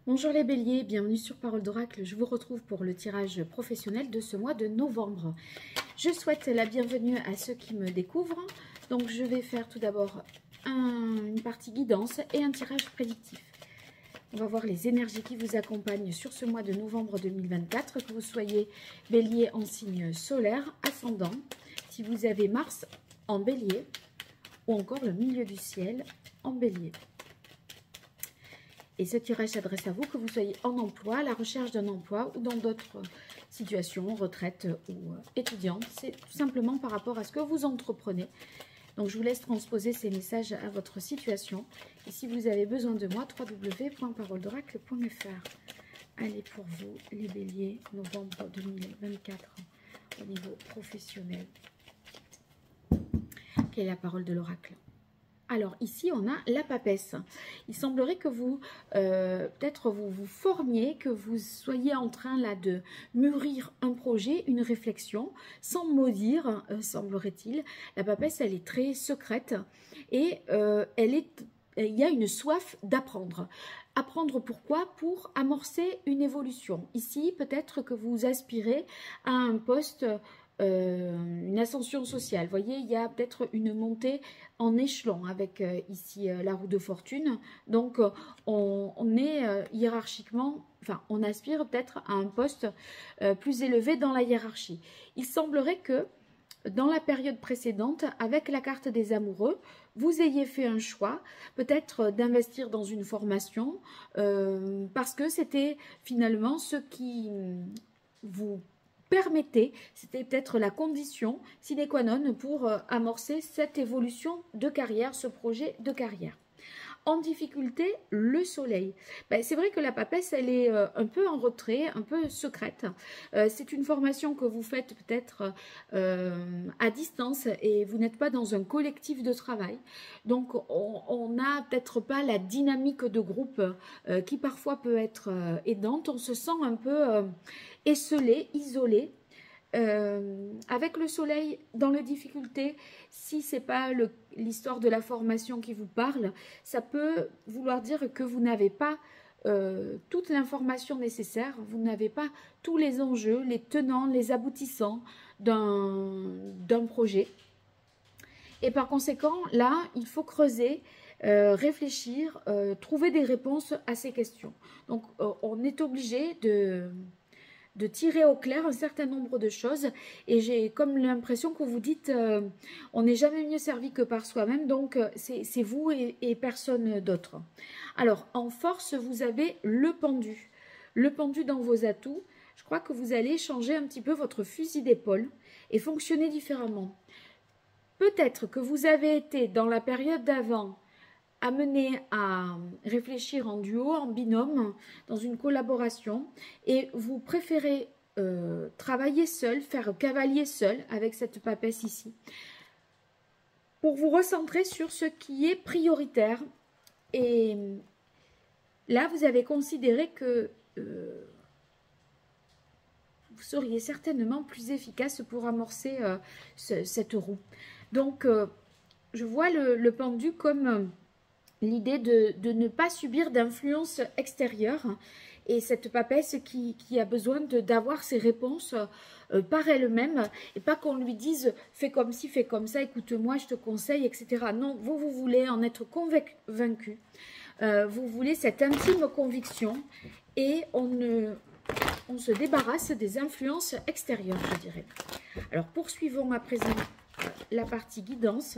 Bonjour les béliers, bienvenue sur Parole d'Oracle. Je vous retrouve pour le tirage professionnel de ce mois de novembre. Je souhaite la bienvenue à ceux qui me découvrent. Donc je vais faire tout d'abord une partie guidance et un tirage prédictif. On va voir les énergies qui vous accompagnent sur ce mois de novembre 2024, que vous soyez bélier en signe solaire, ascendant, si vous avez Mars en bélier ou encore le milieu du ciel en bélier. Et ce tirage s'adresse à vous, que vous soyez en emploi, à la recherche d'un emploi ou dans d'autres situations, retraite ou étudiante. C'est tout simplement par rapport à ce que vous entreprenez. Donc je vous laisse transposer ces messages à votre situation. Et si vous avez besoin de moi, www.paroledoracle.fr. Allez pour vous, les béliers, novembre 2024, au niveau professionnel. Quelle est la parole de l'oracle ? Alors ici, on a la papesse. Il semblerait que vous, peut-être vous formiez, que vous soyez en train là de mûrir un projet, une réflexion, sans maudire, semblerait-il. La papesse, elle est très secrète et il y a une soif d'apprendre. Apprendre pourquoi? Pour amorcer une évolution. Ici, peut-être que vous aspirez à un poste, une ascension sociale. Vous voyez, il y a peut-être une montée en échelon avec ici la roue de fortune. Donc, on est hiérarchiquement, enfin, on aspire peut-être à un poste plus élevé dans la hiérarchie. Il semblerait que dans la période précédente, avec la carte des amoureux, vous ayez fait un choix, peut-être d'investir dans une formation, parce que c'était finalement ce qui vous permettait, c'était peut-être la condition sine qua non pour amorcer cette évolution de carrière, ce projet de carrière. En difficulté, le soleil. Ben, c'est vrai que la papesse, elle est un peu en retrait, un peu secrète. C'est une formation que vous faites peut-être à distance et vous n'êtes pas dans un collectif de travail. Donc, on n'a peut-être pas la dynamique de groupe qui parfois peut être aidante. On se sent un peu esselé, isolé. Avec le soleil dans les difficultés, si ce n'est pas l'histoire de la formation qui vous parle, ça peut vouloir dire que vous n'avez pas toute l'information nécessaire, vous n'avez pas tous les enjeux, les tenants, les aboutissants d'un projet. Et par conséquent, là, il faut creuser, réfléchir, trouver des réponses à ces questions. Donc, on est obligé de tirer au clair un certain nombre de choses, et j'ai comme l'impression que vous dites on n'est jamais mieux servi que par soi-même, donc c'est vous et personne d'autre. Alors en force, vous avez le pendu dans vos atouts. Je crois que vous allez changer un petit peu votre fusil d'épaule et fonctionner différemment. Peut-être que vous avez été dans la période d'avant amené à réfléchir en duo, en binôme, dans une collaboration, et vous préférez travailler seul, faire cavalier seul avec cette papesse ici, pour vous recentrer sur ce qui est prioritaire. Et là, vous avez considéré que vous seriez certainement plus efficace pour amorcer cette roue. Donc, je vois le pendu comme l'idée de ne pas subir d'influence extérieure, et cette papesse qui a besoin d'avoir ses réponses par elle-même, et pas qu'on lui dise fais comme ci, fais comme ça, écoute-moi, je te conseille, etc. Non, vous voulez en être convaincu, vous voulez cette intime conviction, et on se débarrasse des influences extérieures, je dirais. Alors poursuivons à présent la partie guidance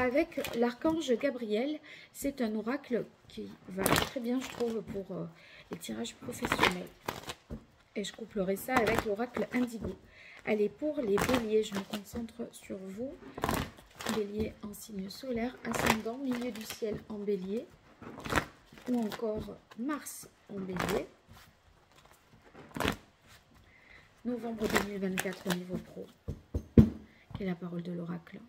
avec l'archange Gabriel. C'est un oracle qui va très bien, je trouve, pour les tirages professionnels. Et je couplerai ça avec l'oracle Indigo. Allez, pour les béliers, je me concentre sur vous. Bélier en signe solaire, ascendant, milieu du ciel en bélier, ou encore Mars en bélier. Novembre 2024 au niveau pro. Quelle est la parole de l'oracle?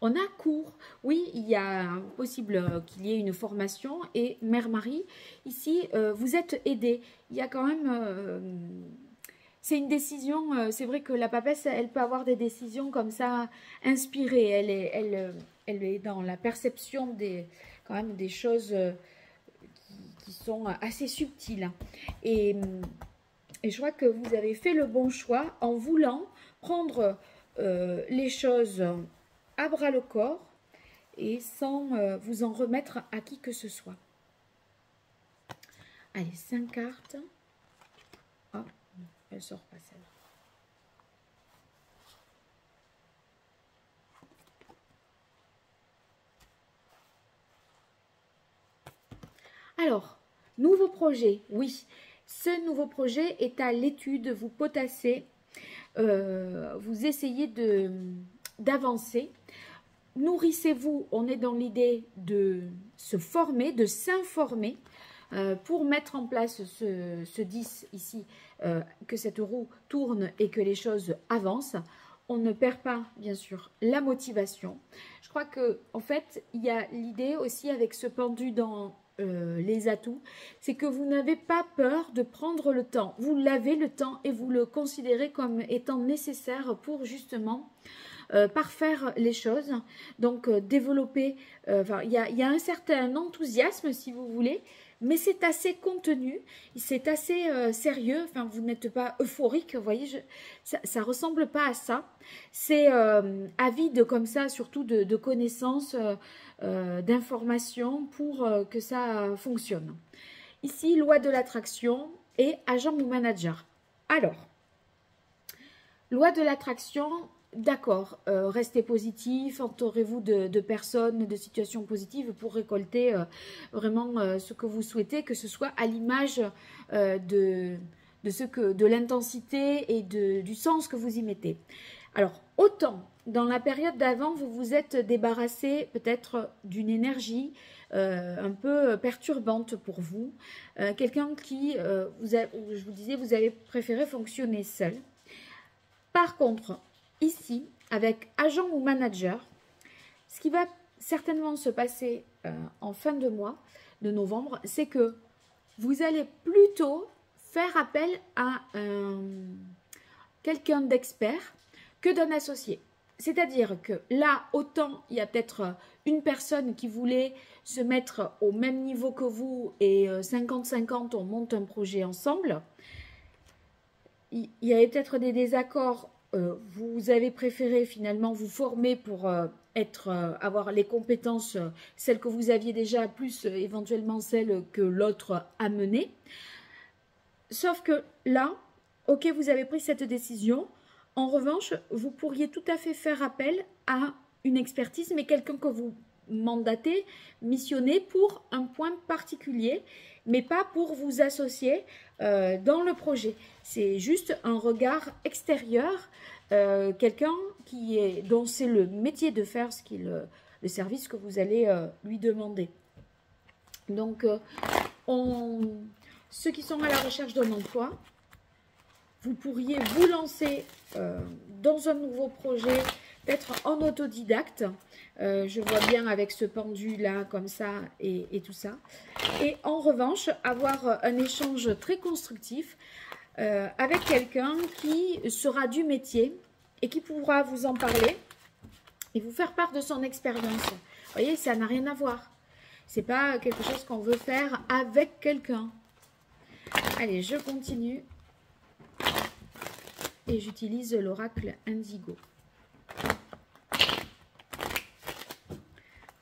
On a cours. Oui, il y a possible qu'il y ait une formation, et Mère Marie, ici, vous êtes aidé. Il y a quand même... c'est une décision, c'est vrai que la papesse, elle peut avoir des décisions comme ça, inspirées. Elle est dans la perception quand même des choses qui qui sont assez subtiles. Et je crois que vous avez fait le bon choix en voulant prendre les choses à bras le corps et sans vous en remettre à qui que ce soit. Allez, 5 cartes. Oh, elle sort pas celle-là. Alors, nouveau projet, oui. Ce nouveau projet est à l'étude, vous potassez, vous essayez d'avancer. Nourrissez-vous, on est dans l'idée de se former, de s'informer pour mettre en place ce 10 ici, que cette roue tourne et que les choses avancent. On ne perd pas, bien sûr, la motivation. Je crois que, en fait, il y a l'idée aussi avec ce pendu dans les atouts, c'est que vous n'avez pas peur de prendre le temps. Vous l'avez le temps et vous le considérez comme étant nécessaire pour justement parfaire les choses. Donc, développer, il y a un certain enthousiasme, si vous voulez, mais c'est assez contenu, c'est assez sérieux, enfin vous n'êtes pas euphorique, vous voyez, ça ressemble pas à ça, c'est avide comme ça, surtout de connaissances, d'informations pour que ça fonctionne. Ici, loi de l'attraction et agent ou manager. Alors, loi de l'attraction, d'accord, restez positif, entourez-vous de personnes, de situations positives pour récolter vraiment ce que vous souhaitez, que ce soit à l'image de l'intensité et du sens que vous y mettez. Alors, autant dans la période d'avant, vous vous êtes débarrassé peut-être d'une énergie un peu perturbante pour vous, quelqu'un qui, je vous disais, vous avez préféré fonctionner seul. Par contre, ici, avec agent ou manager, ce qui va certainement se passer en fin de mois de novembre, c'est que vous allez plutôt faire appel à quelqu'un d'expert que d'un associé. C'est-à-dire que là, autant il y a peut-être une personne qui voulait se mettre au même niveau que vous et 50-50, on monte un projet ensemble. Il y avait peut-être des désaccords, vous avez préféré finalement vous former pour avoir les compétences, celles que vous aviez déjà, plus éventuellement celles que l'autre a menées. Sauf que là, ok, vous avez pris cette décision. En revanche, vous pourriez tout à fait faire appel à une expertise, mais quelqu'un que vous mandatez, missionnez pour un point particulier, mais pas pour vous associer dans le projet. C'est juste un regard extérieur, quelqu'un dont c'est le métier de faire le service que vous allez lui demander. Donc, ceux qui sont à la recherche d'un emploi, vous pourriez vous lancer dans un nouveau projet, peut-être en autodidacte. Je vois bien avec ce pendu là, comme ça, et tout ça. Et en revanche, avoir un échange très constructif avec quelqu'un qui sera du métier et qui pourra vous en parler et vous faire part de son expérience. Vous voyez, ça n'a rien à voir. C'est pas quelque chose qu'on veut faire avec quelqu'un. Allez, je continue. Et j'utilise l'oracle Indigo.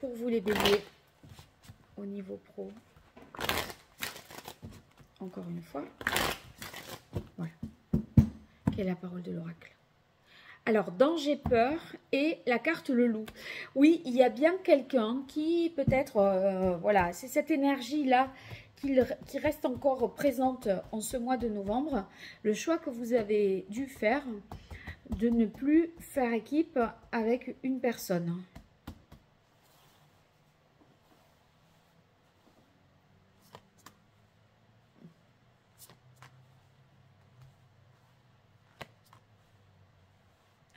Pour vous les béliers, au niveau pro, encore une fois, voilà, quelle est la parole de l'oracle. Alors, danger, peur et la carte le loup. Oui, il y a bien quelqu'un qui peut-être, voilà, c'est cette énergie-là qui reste encore présente en ce mois de novembre. Le choix que vous avez dû faire de ne plus faire équipe avec une personne.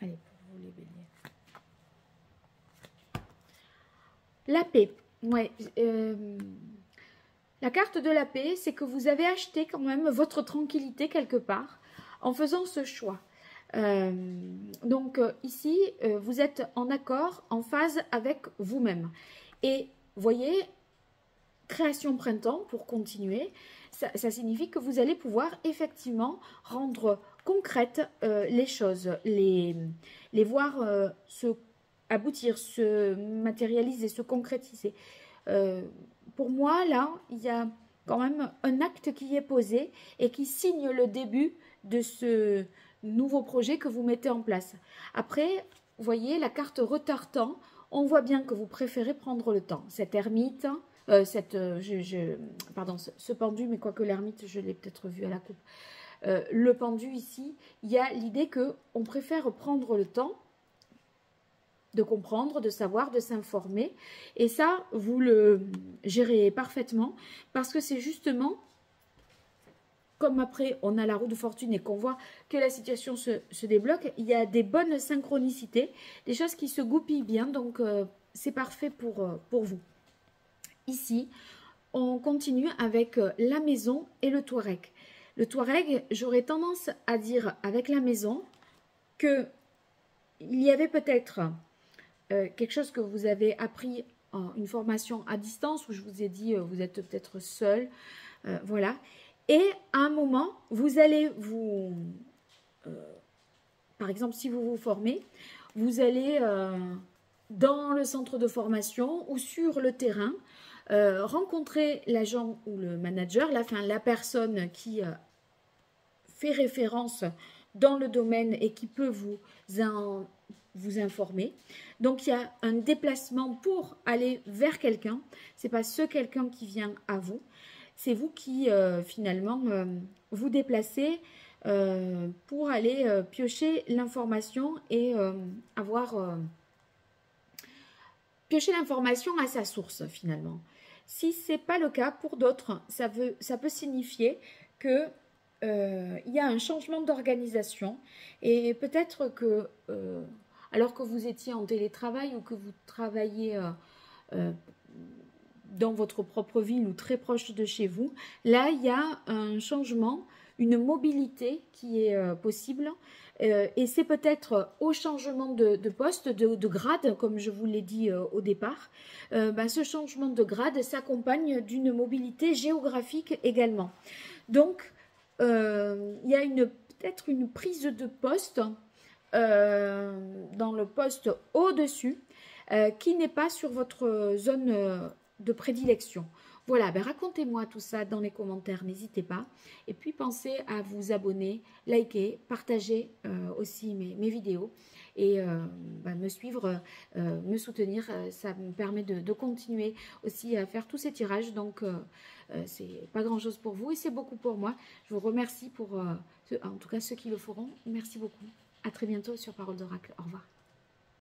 Allez, pour vous les béliers. La paix. Ouais. La carte de la paix, c'est que vous avez acheté quand même votre tranquillité quelque part en faisant ce choix. Donc ici, vous êtes en accord, en phase avec vous-même. Et voyez, création printemps pour continuer. Ça signifie que vous allez pouvoir effectivement rendre concrètes les choses, les voir se aboutir, se matérialiser, se concrétiser. Pour moi, là, il y a quand même un acte qui est posé et qui signe le début de ce nouveau projet que vous mettez en place. Après, vous voyez, la carte retard-temps, on voit bien que vous préférez prendre le temps. Cette ermite, pardon, ce pendu, mais quoique l'ermite, je l'ai peut-être vu à la coupe. Le pendu ici, il y a l'idée qu'on préfère prendre le temps de comprendre, de savoir, de s'informer. Et ça, vous le gérez parfaitement parce que c'est justement, comme après on a la roue de fortune et qu'on voit que la situation se débloque, il y a des bonnes synchronicités, des choses qui se goupillent bien, donc c'est parfait pour vous. Ici, on continue avec la maison et le Touareg. Le Touareg, j'aurais tendance à dire avec la maison que il y avait peut-être quelque chose que vous avez appris en une formation à distance où je vous ai dit vous êtes peut-être seul, voilà. Et à un moment, vous allez vous, par exemple, si vous vous formez, vous allez dans le centre de formation ou sur le terrain rencontrer l'agent ou le manager, la personne qui fait référence dans le domaine et qui peut vous informer. Donc, il y a un déplacement pour aller vers quelqu'un. Ce n'est pas ce quelqu'un qui vient à vous. C'est vous qui, finalement, vous déplacez pour aller piocher l'information et piocher l'information à sa source, finalement. Si ce n'est pas le cas, pour d'autres, ça peut signifier que il y a un changement d'organisation et peut-être que alors que vous étiez en télétravail ou que vous travaillez dans votre propre ville ou très proche de chez vous, là il y a un changement, une mobilité qui est possible et c'est peut-être au changement de poste, de grade, comme je vous l'ai dit au départ. Ce changement de grade s'accompagne d'une mobilité géographique également. Donc, il y a peut-être une prise de poste dans le poste au-dessus qui n'est pas sur votre zone de prédilection. Voilà, racontez-moi tout ça dans les commentaires, n'hésitez pas. Et puis pensez à vous abonner, liker, partager aussi mes vidéos et me suivre, me soutenir. Ça me permet de continuer aussi à faire tous ces tirages. Donc, c'est pas grand-chose pour vous et c'est beaucoup pour moi. Je vous remercie pour, en tout cas ceux qui le feront. Merci beaucoup. À très bientôt sur Parole d'Oracle. Au revoir.